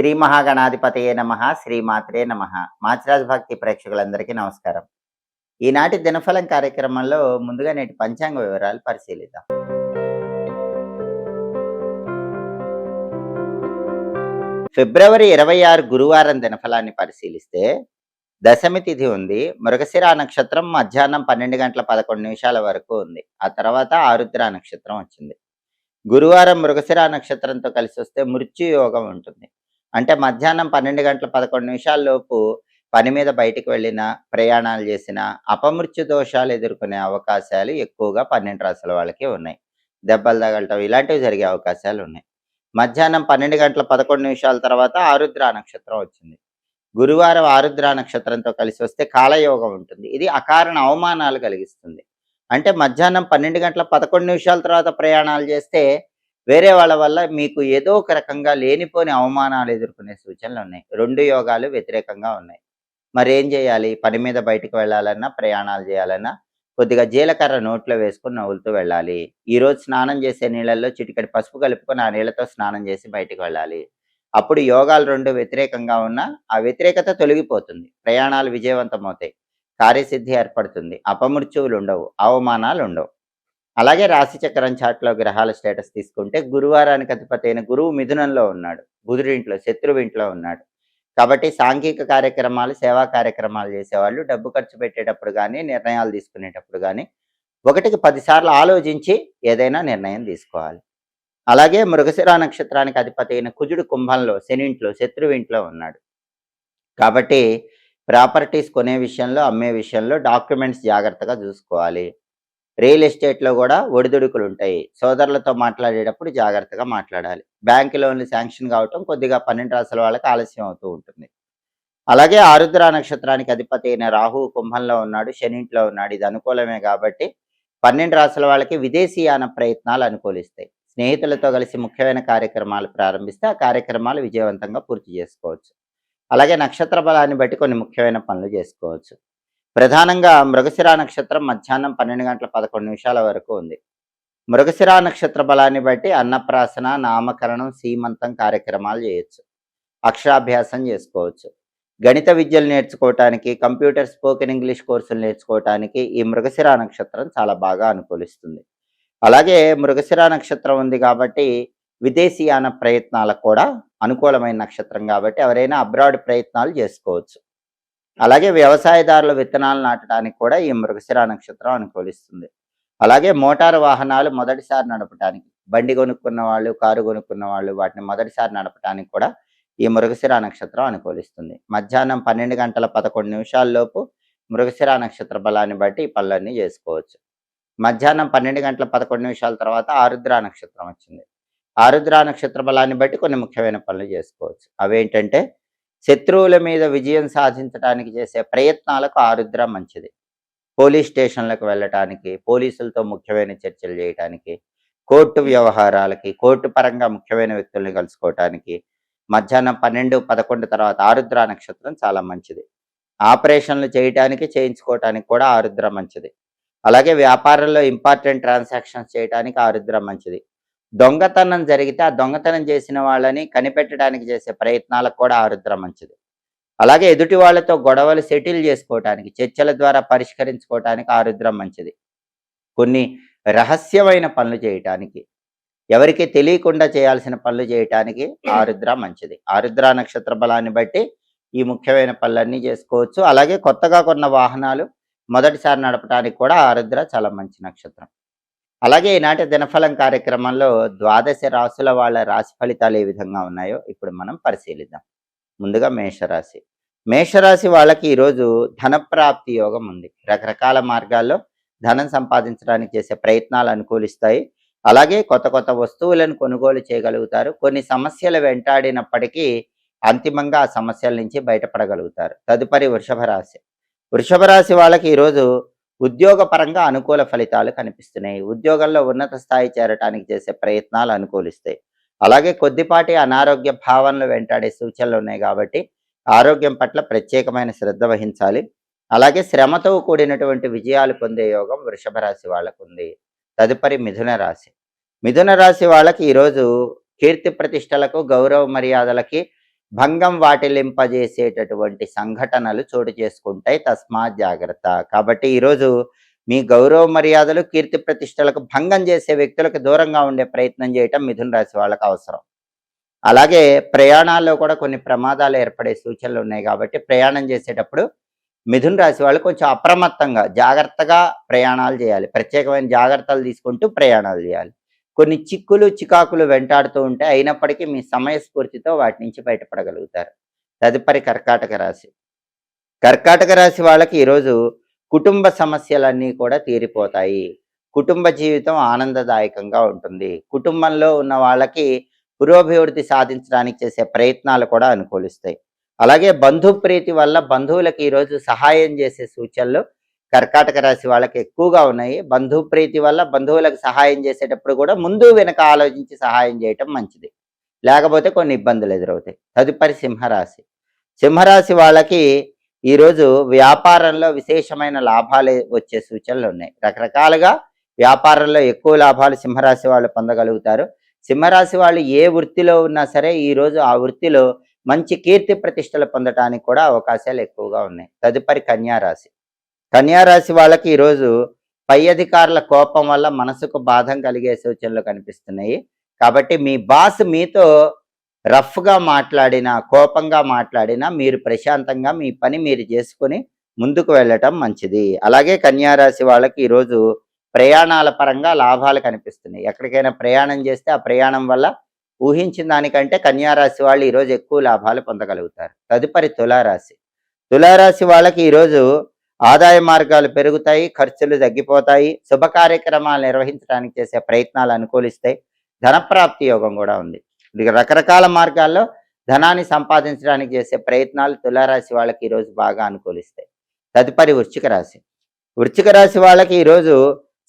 శ్రీ మహాగణాధిపతయే నమః. శ్రీమాత్రే నమః. మాచిరాజ్ భక్తి ప్రేక్షకులందరికీ నమస్కారం. ఈనాటి దినఫలం కార్యక్రమంలో ముందుగా నేటి పంచాంగ వివరాలు పరిశీలిద్దాం. ఫిబ్రవరి 26 గురువారం దినఫలాన్ని పరిశీలిస్తే దశమి తిథి ఉంది. మృగశిర నక్షత్రం మధ్యాహ్నం 12:11 వరకు ఉంది. ఆ తర్వాత ఆరుద్ర నక్షత్రం వచ్చింది. గురువారం మృగశిర నక్షత్రంతో కలిసి వస్తే మృత్యు యోగం ఉంటుంది. అంటే మధ్యాహ్నం 12:11 లోపు పని మీద బయటికి వెళ్ళినా, ప్రయాణాలు చేసినా అపమృత్యు దోషాలు ఎదుర్కొనే అవకాశాలు ఎక్కువగా 12 రాశుల వాళ్ళకి ఉన్నాయి. దెబ్బలు తగలటం ఇలాంటివి జరిగే అవకాశాలు ఉన్నాయి. మధ్యాహ్నం 12:11 తర్వాత ఆరుద్ర నక్షత్రం వచ్చింది. గురువారం ఆరుద్ర నక్షత్రంతో కలిసి వస్తే కాలయోగం ఉంటుంది. ఇది అకారణ అవమానాలు కలిగిస్తుంది. అంటే మధ్యాహ్నం 12:11 తర్వాత ప్రయాణాలు చేస్తే వేరే వాళ్ళ వల్ల మీకు ఏదో ఒక రకంగా లేనిపోని అవమానాలు ఎదుర్కొనే సూచనలు ఉన్నాయి. 2 యోగాలు వ్యతిరేకంగా ఉన్నాయి. మరేం చేయాలి? పని మీద బయటికి వెళ్ళాలన్నా, ప్రయాణాలు చేయాలన్నా కొద్దిగా జీలకర్ర నోట్లో వేసుకొని నవ్వులుతూ వెళ్ళాలి. ఈరోజు స్నానం చేసే నీళ్ళల్లో చిటికెడు పసుపు కలుపుకొని ఆ నీళ్ళతో స్నానం చేసి బయటికి వెళ్ళాలి. అప్పుడు యోగాలు 2 వ్యతిరేకంగా ఉన్నా ఆ వ్యతిరేకత తొలగిపోతుంది. ప్రయాణాలు విజయవంతమవుతాయి. కార్యసిద్ధి ఏర్పడుతుంది. అపమృత్యువులు ఉండవు, అవమానాలు ఉండవు. అలాగే రాశి చక్రం చాట్లో గ్రహాల స్టేటస్ తీసుకుంటే గురువారానికి అధిపతి అయిన గురువు మిథునంలో ఉన్నాడు. బుధుడింట్లో, శత్రువింట్లో ఉన్నాడు. కాబట్టి సాంఘిక కార్యక్రమాలు, సేవా కార్యక్రమాలు చేసేవాళ్ళు డబ్బు ఖర్చు పెట్టేటప్పుడు కానీ, నిర్ణయాలు తీసుకునేటప్పుడు కానీ 1కి 10 సార్లు ఆలోచించి ఏదైనా నిర్ణయం తీసుకోవాలి. అలాగే మృగశిర నక్షత్రానికి అధిపతి అయిన కుజుడు కుంభంలో, శనింట్లో, శత్రువింట్లో ఉన్నాడు. కాబట్టి ప్రాపర్టీస్ కొనే విషయంలో, అమ్మే విషయంలో డాక్యుమెంట్స్ జాగ్రత్తగా చూసుకోవాలి. రియల్ ఎస్టేట్లో కూడా ఒడిదుడుకులు ఉంటాయి. సోదరులతో మాట్లాడేటప్పుడు జాగ్రత్తగా మాట్లాడాలి. బ్యాంకు లోన్లు శాంక్షన్ కావటం కొద్దిగా 12 రాశుల వాళ్ళకి ఆలస్యం అవుతూ ఉంటుంది. అలాగే ఆరుద్ర నక్షత్రానికి అధిపతి అయిన రాహువు కుంభంలో ఉన్నాడు, శనింట్లో ఉన్నాడు. ఇది అనుకూలమే కాబట్టి 12 రాశుల వాళ్ళకి విదేశీయాన ప్రయత్నాలు అనుకూలిస్తాయి. స్నేహితులతో కలిసి ముఖ్యమైన కార్యక్రమాలు ప్రారంభిస్తే ఆ కార్యక్రమాలు విజయవంతంగా పూర్తి చేసుకోవచ్చు. అలాగే నక్షత్ర బలాన్ని బట్టి కొన్ని ముఖ్యమైన పనులు చేసుకోవచ్చు. ప్రధానంగా మృగశిర నక్షత్రం మధ్యాహ్నం 12:11 వరకు ఉంది. మృగశిర నక్షత్ర బలాన్ని బట్టి అన్నప్రాసన, నామకరణం, సీమంతం కార్యక్రమాలు చేయొచ్చు. అక్షరాభ్యాసం చేసుకోవచ్చు. గణిత విద్యలు నేర్చుకోవటానికి, కంప్యూటర్ స్పోకెన్ ఇంగ్లీష్ కోర్సులు నేర్చుకోవటానికి ఈ మృగశిర నక్షత్రం చాలా బాగా అనుకూలిస్తుంది. అలాగే మృగశిర నక్షత్రం ఉంది కాబట్టి విదేశీయాన ప్రయత్నాలకు కూడా అనుకూలమైన నక్షత్రం కాబట్టి ఎవరైనా అబ్రాడ్ ప్రయత్నాలు చేసుకోవచ్చు. అలాగే వ్యవసాయదారుల విత్తనాలు నాటడానికి కూడా ఈ మృగశిర నక్షత్రం అనుకూలిస్తుంది. అలాగే మోటారు వాహనాలు మొదటిసారి నడపడానికి, బండి కొనుక్కున్న వాళ్ళు, కారు కొనుక్కున్న వాళ్ళు వాటిని మొదటిసారి నడపడానికి కూడా ఈ మృగశిర నక్షత్రం అనుకూలిస్తుంది. మధ్యాహ్నం 12:11 లోపు మృగశిర నక్షత్ర బలాన్ని బట్టి ఈ పనులన్నీ చేసుకోవచ్చు. మధ్యాహ్నం 12:11 తర్వాత ఆరుద్ర నక్షత్రం వచ్చింది. ఆరుద్ర నక్షత్ర బలాన్ని బట్టి కొన్ని ముఖ్యమైన పనులు చేసుకోవచ్చు. అవేంటంటే శత్రువుల మీద విజయం సాధించడానికి చేసే ప్రయత్నాలకు ఆరుద్ర మంచిది. పోలీస్ స్టేషన్లకు వెళ్ళటానికి, పోలీసులతో ముఖ్యమైన చర్చలు చేయటానికి, కోర్టు వ్యవహారాలకి, కోర్టు పరంగా ముఖ్యమైన వ్యక్తుల్ని కలుసుకోవటానికి మధ్యాహ్నం 12-11 తర్వాత ఆరుద్ర నక్షత్రం చాలా మంచిది. ఆపరేషన్లు చేయటానికి, చేయించుకోవటానికి కూడా ఆరుద్ర మంచిది. అలాగే వ్యాపారంలో ఇంపార్టెంట్ ట్రాన్సాక్షన్స్ చేయడానికి ఆరుద్ర మంచిది. దొంగతనం జరిగితే ఆ దొంగతనం చేసిన వాళ్ళని కనిపెట్టడానికి చేసే ప్రయత్నాలకు కూడా ఆరుద్ర మంచిది. అలాగే ఎదుటి వాళ్ళతో గొడవలు సెటిల్ చేసుకోవటానికి, చర్చల ద్వారా పరిష్కరించుకోవటానికి ఆరుద్ర మంచిది. కొన్ని రహస్యమైన పనులు చేయటానికి, ఎవరికి తెలియకుండా చేయాల్సిన పనులు చేయటానికి ఆరుద్ర మంచిది. ఆరుద్ర నక్షత్ర బలాన్ని బట్టి ఈ ముఖ్యమైన పనులన్నీ చేసుకోవచ్చు. అలాగే కొత్తగా కొన్న వాహనాలు మొదటిసారి నడపడానికి కూడా ఆరుద్ర చాలా మంచి నక్షత్రం. అలాగే ఈనాటి దినఫలం కార్యక్రమంలో 12 రాశుల వాళ్ళ రాశి ఫలితాలు ఏ విధంగా ఉన్నాయో ఇప్పుడు మనం పరిశీలిద్దాం. ముందుగా మేషరాశి. మేషరాశి వాళ్ళకి ఈరోజు ధనప్రాప్తి యోగం ఉంది. రకరకాల మార్గాల్లో ధనం సంపాదించడానికి చేసే ప్రయత్నాలు అనుకూలిస్తాయి. అలాగే కొత్త కొత్త వస్తువులను కొనుగోలు చేయగలుగుతారు. కొన్ని సమస్యలు వెంటాడినప్పటికీ అంతిమంగా ఆ సమస్యల నుంచి బయటపడగలుగుతారు. తదుపరి వృషభ రాశి. వృషభ రాశి వాళ్ళకి ఈరోజు ఉద్యోగపరంగా అనుకూల ఫలితాలు కనిపిస్తున్నాయి. ఉద్యోగంలో ఉన్నత స్థాయి చేరటానికి చేసే ప్రయత్నాలు అనుకూలిస్తాయి. అలాగే కొద్దిపాటి అనారోగ్య భావనలు వెంటాడే సూచనలు ఉన్నాయి కాబట్టి ఆరోగ్యం పట్ల ప్రత్యేకమైన శ్రద్ధ వహించాలి. అలాగే శ్రమతో కూడినటువంటి విజయాలు పొందే యోగం వృషభ రాశి వాళ్ళకు ఉంది. తదుపరి మిథున రాశి. మిథున రాశి వాళ్ళకి ఈరోజు కీర్తి ప్రతిష్టలకు, గౌరవ మర్యాదలకి భంగం వాటిల్లింపజేసేటటువంటి సంఘటనలు చోటు చేసుకుంటాయి. తస్మాత్ జాగ్రత్త. కాబట్టి ఈరోజు మీ గౌరవ మర్యాదలు, కీర్తి ప్రతిష్టలకు భంగం చేసే వ్యక్తులకు దూరంగా ఉండే ప్రయత్నం చేయటం మిథున రాశి వాళ్ళకి అవసరం. అలాగే ప్రయాణాల్లో కూడా కొన్ని ప్రమాదాలు ఏర్పడే సూచనలు ఉన్నాయి కాబట్టి ప్రయాణం చేసేటప్పుడు మిథున రాశి వాళ్ళు కొంచెం అప్రమత్తంగా జాగ్రత్తగా ప్రయాణాలు చేయాలి. ప్రత్యేకమైన జాగ్రత్తలు తీసుకుంటూ ప్రయాణాలు చేయాలి. కొన్ని చిక్కులు చికాకులు వెంటాడుతూ ఉంటే అయినప్పటికీ మీ సమయస్ఫూర్తితో వాటి నుంచి బయటపడగలుగుతారు. తదుపరి కర్కాటక రాశి. కర్కాటక రాశి వాళ్ళకి ఈరోజు కుటుంబ సమస్యలన్నీ కూడా తీరిపోతాయి. కుటుంబ జీవితం ఆనందదాయకంగా ఉంటుంది. కుటుంబంలో ఉన్న వాళ్ళకి పురోభివృద్ధి సాధించడానికి చేసే ప్రయత్నాలు కూడా అనుకూలిస్తాయి. అలాగే బంధుప్రీతి వల్ల బంధువులకు ఈరోజు సహాయం చేసే సూచనలు కర్కాటక రాశి వాళ్ళకి ఎక్కువగా ఉన్నాయి. బంధుప్రీతి వల్ల బంధువులకు సహాయం చేసేటప్పుడు కూడా ముందు వెనక ఆలోచించి సహాయం చేయటం మంచిది. లేకపోతే కొన్ని ఇబ్బందులు ఎదురవుతాయి. తదుపరి సింహరాశి. సింహరాశి వాళ్ళకి ఈరోజు వ్యాపారంలో విశేషమైన లాభాలు వచ్చే సూచనలు ఉన్నాయి. రకరకాలుగా వ్యాపారంలో ఎక్కువ లాభాలు సింహరాశి వాళ్ళు పొందగలుగుతారు. సింహరాశి వాళ్ళు ఏ వృత్తిలో ఉన్నా సరే ఈరోజు ఆ వృత్తిలో మంచి కీర్తి ప్రతిష్టలు పొందటానికి కూడా అవకాశాలు ఎక్కువగా ఉన్నాయి. తదుపరి కన్యారాశి. కన్యారాశి వాళ్ళకి ఈరోజు పై అధికారుల కోపం వల్ల మనసుకు బాధం కలిగే సూచనలు కనిపిస్తున్నాయి. కాబట్టి మీ బాస్ మీతో రఫ్గా మాట్లాడినా, కోపంగా మాట్లాడినా మీరు ప్రశాంతంగా మీ పని మీరు చేసుకొని ముందుకు వెళ్ళటం మంచిది. అలాగే కన్యారాశి వాళ్ళకి ఈరోజు ప్రయాణాల పరంగా లాభాలు కనిపిస్తున్నాయి. ఎక్కడికైనా ప్రయాణం చేస్తే ఆ ప్రయాణం వల్ల ఊహించిన దానికంటే కన్యారాశి వాళ్ళు ఈరోజు ఎక్కువ లాభాలు పొందగలుగుతారు. తదుపరి తులారాశి. తులారాశి వాళ్ళకి ఈరోజు ఆదాయ మార్గాలు పెరుగుతాయి, ఖర్చులు తగ్గిపోతాయి. శుభ కార్యక్రమాలు నిర్వహించడానికి చేసే ప్రయత్నాలు అనుకూలిస్తాయి. ధనప్రాప్తి యోగం కూడా ఉంది. రకరకాల మార్గాల్లో ధనాన్ని సంపాదించడానికి చేసే ప్రయత్నాలు తులారాశి వాళ్ళకి ఈరోజు బాగా అనుకూలిస్తాయి. తదుపరి వృశ్చిక రాశి. వృశ్చిక రాశి వాళ్ళకి ఈరోజు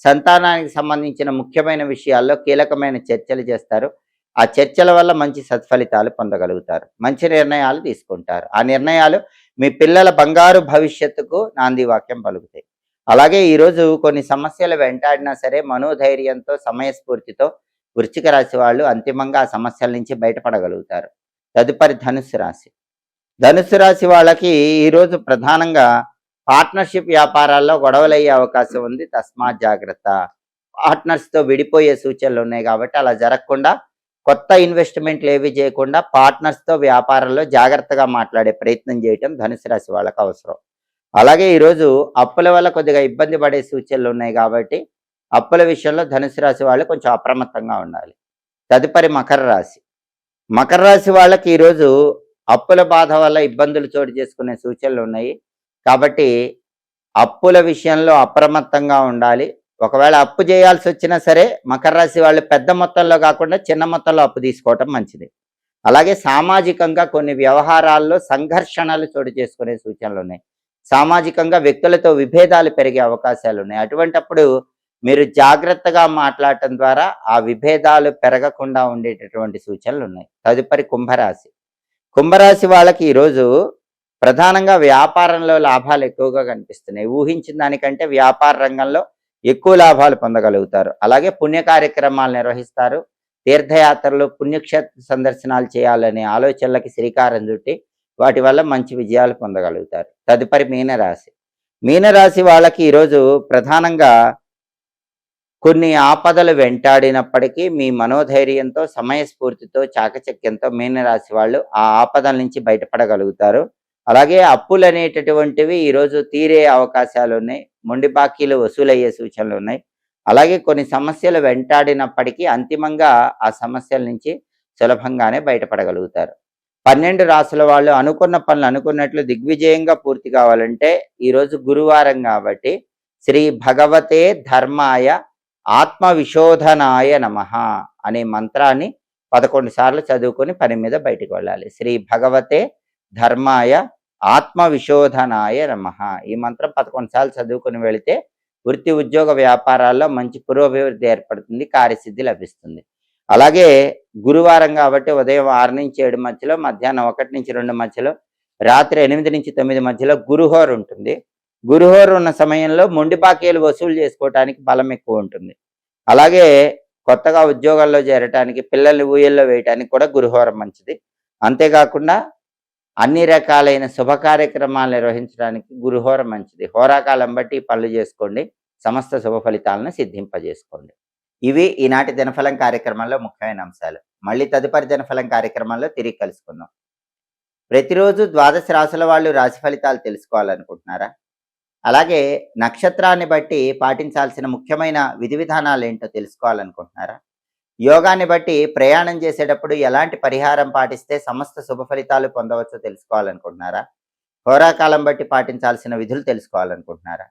సంతానానికి సంబంధించిన ముఖ్యమైన విషయాల్లో కీలకమైన చర్చలు చేస్తారు. ఆ చర్చల వల్ల మంచి సత్ఫలితాలు పొందగలుగుతారు. మంచి నిర్ణయాలు తీసుకుంటారు. ఆ నిర్ణయాలు మీ పిల్లల బంగారు భవిష్యత్తుకు నాంది వాక్యం పలుకుతాయి. అలాగే ఈరోజు కొన్ని సమస్యలు వెంటాడినా సరే మనోధైర్యంతో, సమయస్ఫూర్తితో వృశ్చిక రాశి వాళ్ళు అంతిమంగా ఆ సమస్యల నుంచి బయటపడగలుగుతారు. తదుపరి ధనుస్సు రాశి. ధనుస్సు రాశి వాళ్ళకి ఈరోజు ప్రధానంగా పార్ట్నర్షిప్ వ్యాపారాల్లో గొడవలయ్యే అవకాశం ఉంది. తస్మాత్ జాగ్రత్త. పార్ట్నర్స్తో విడిపోయే సూచనలు ఉన్నాయి కాబట్టి అలా జరగకుండా కొత్త ఇన్వెస్ట్మెంట్లు ఏవి చేయకుండా పార్ట్నర్స్తో వ్యాపారంలో జాగ్రత్తగా మాట్లాడే ప్రయత్నం చేయటం ధనుసు రాశి వాళ్ళకు అవసరం. అలాగే ఈరోజు అప్పుల వల్ల కొద్దిగా ఇబ్బంది పడే సూచనలు ఉన్నాయి కాబట్టి అప్పుల విషయంలో ధనుసు రాశి వాళ్ళు కొంచెం అప్రమత్తంగా ఉండాలి. తదుపరి మకర రాశి. మకర రాశి వాళ్ళకి ఈరోజు అప్పుల బాధ వల్ల ఇబ్బందులు చోటు చేసుకునే సూచనలు ఉన్నాయి కాబట్టి అప్పుల విషయంలో అప్రమత్తంగా ఉండాలి. ఒకవేళ అప్పు చేయాల్సి వచ్చినా సరే మకర రాశి వాళ్ళు పెద్ద మొత్తంలో కాకుండా చిన్న మొత్తంలో అప్పు తీసుకోవటం మంచిది. అలాగే సామాజికంగా కొన్ని వ్యవహారాల్లో సంఘర్షణలు చోటు చేసుకునే సూచనలు ఉన్నాయి. సామాజికంగా వ్యక్తులతో విభేదాలు పెరిగే అవకాశాలు ఉన్నాయి. అటువంటప్పుడు మీరు జాగ్రత్తగా మాట్లాడటం ద్వారా ఆ విభేదాలు పెరగకుండా ఉండేటటువంటి సూచనలు ఉన్నాయి. తదుపరి కుంభరాశి. కుంభరాశి వాళ్ళకి ఈరోజు ప్రధానంగా వ్యాపారంలో లాభాలు ఎక్కువగా కనిపిస్తున్నాయి. ఊహించిన దానికంటే వ్యాపార రంగంలో ఎక్కువ లాభాలు పొందగలుగుతారు. అలాగే పుణ్య కార్యక్రమాలు నిర్వహిస్తారు. తీర్థయాత్రలు, పుణ్యక్షేత్ర సందర్శనాలు చేయాలనే ఆలోచనలకి శ్రీకారం చుట్టి వాటి వల్ల మంచి విజయాలు పొందగలుగుతారు. తదుపరి మీనరాశి. మీనరాశి వాళ్ళకి ఈరోజు ప్రధానంగా కొన్ని ఆపదలు వెంటాడినప్పటికీ మీ మనోధైర్యంతో, సమయస్ఫూర్తితో, చాకచక్యంతో మీనరాశి వాళ్ళు ఆ ఆపదల నుంచి బయటపడగలుగుతారు. అలాగే అప్పులు అనేటటువంటివి ఈరోజు తీరే అవకాశాలు ఉన్నాయి. మొండి బాకీలు వసూలయ్యే సూచనలు ఉన్నాయి. అలాగే కొన్ని సమస్యలు వెంటాడినప్పటికీ అంతిమంగా ఆ సమస్యల నుంచి సులభంగానే బయటపడగలుగుతారు. 12 రాసుల వాళ్ళు అనుకున్న పనులు అనుకున్నట్లు దిగ్విజయంగా పూర్తి కావాలంటే ఈరోజు గురువారం కాబట్టి శ్రీ భగవతే ధర్మాయ ఆత్మవిశోధనాయ నమః అనే మంత్రాన్ని 11 సార్లు చదువుకొని పని మీద బయటకు వెళ్ళాలి. శ్రీ భగవతే ధర్మాయ ఆత్మవిశోధనాయ నమః. ఈ మంత్రం 11 సార్లు చదువుకుని వెళితే వృత్తి, ఉద్యోగ, వ్యాపారాల్లో మంచి పురోభివృద్ధి ఏర్పడుతుంది, కార్యసిద్ధి లభిస్తుంది. అలాగే గురువారం కాబట్టి ఉదయం 6 నుంచి 7 మధ్యలో, మధ్యాహ్నం 1 నుంచి 2 మధ్యలో, రాత్రి 8 నుంచి 9 మధ్యలో గురుహోర ఉంటుంది. గురుహోర ఉన్న సమయంలో మొండి బాకీలు వసూలు చేసుకోవటానికి బలం ఎక్కువ ఉంటుంది. అలాగే కొత్తగా ఉద్యోగాల్లో చేరటానికి, పిల్లల్ని ఊయల్లో వేయటానికి కూడా గురుహోరం మంచిది. అంతేకాకుండా అన్ని రకాలైన శుభ కార్యక్రమాలు నిర్వహించడానికి గురుహోర మంచిది. హోరాకాలం బట్టి ఈ పనులు చేసుకోండి. సమస్త శుభ ఫలితాలను సిద్ధింపజేసుకోండి. ఇవి ఈనాటి దినఫలం కార్యక్రమంలో ముఖ్యమైన అంశాలు. మళ్ళీ తదుపరి దినఫలం కార్యక్రమంలో తిరిగి కలుసుకుందాం. ప్రతిరోజు ద్వాదశ రాశుల వాళ్ళు రాశి ఫలితాలు తెలుసుకోవాలనుకుంటున్నారా? అలాగే నక్షత్రాన్ని బట్టి పాటించాల్సిన ముఖ్యమైన విధి విధానాలేంటో తెలుసుకోవాలనుకుంటున్నారా? యోగాన్ని బట్టి ప్రయాణం చేసేటప్పుడు ఎలాంటి పరిహారం పాటిస్తే సమస్త శుభ ఫలితాలు పొందవచ్చో తెలుసుకోవాలనుకుంటున్నారా? హోరాకాలం బట్టి పాటించాల్సిన విధులు తెలుసుకోవాలనుకుంటున్నారా?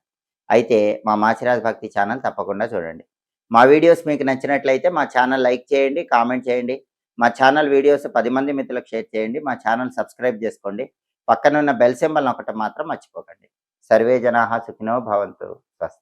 అయితే మా మాచిరాజ్ భక్తి ఛానల్ తప్పకుండా చూడండి. మా వీడియోస్ మీకు నచ్చినట్లయితే మా ఛానల్ లైక్ చేయండి, కామెంట్ చేయండి. మా ఛానల్ వీడియోస్ 10 మంది మిత్రులకు షేర్ చేయండి. మా ఛానల్ సబ్స్క్రైబ్ చేసుకోండి. పక్కనున్న బెల్ సింబల్ నొక్కటం మాత్రం మర్చిపోకండి. సర్వే జనాః సుఖినో భవంతు. స్వస్తి.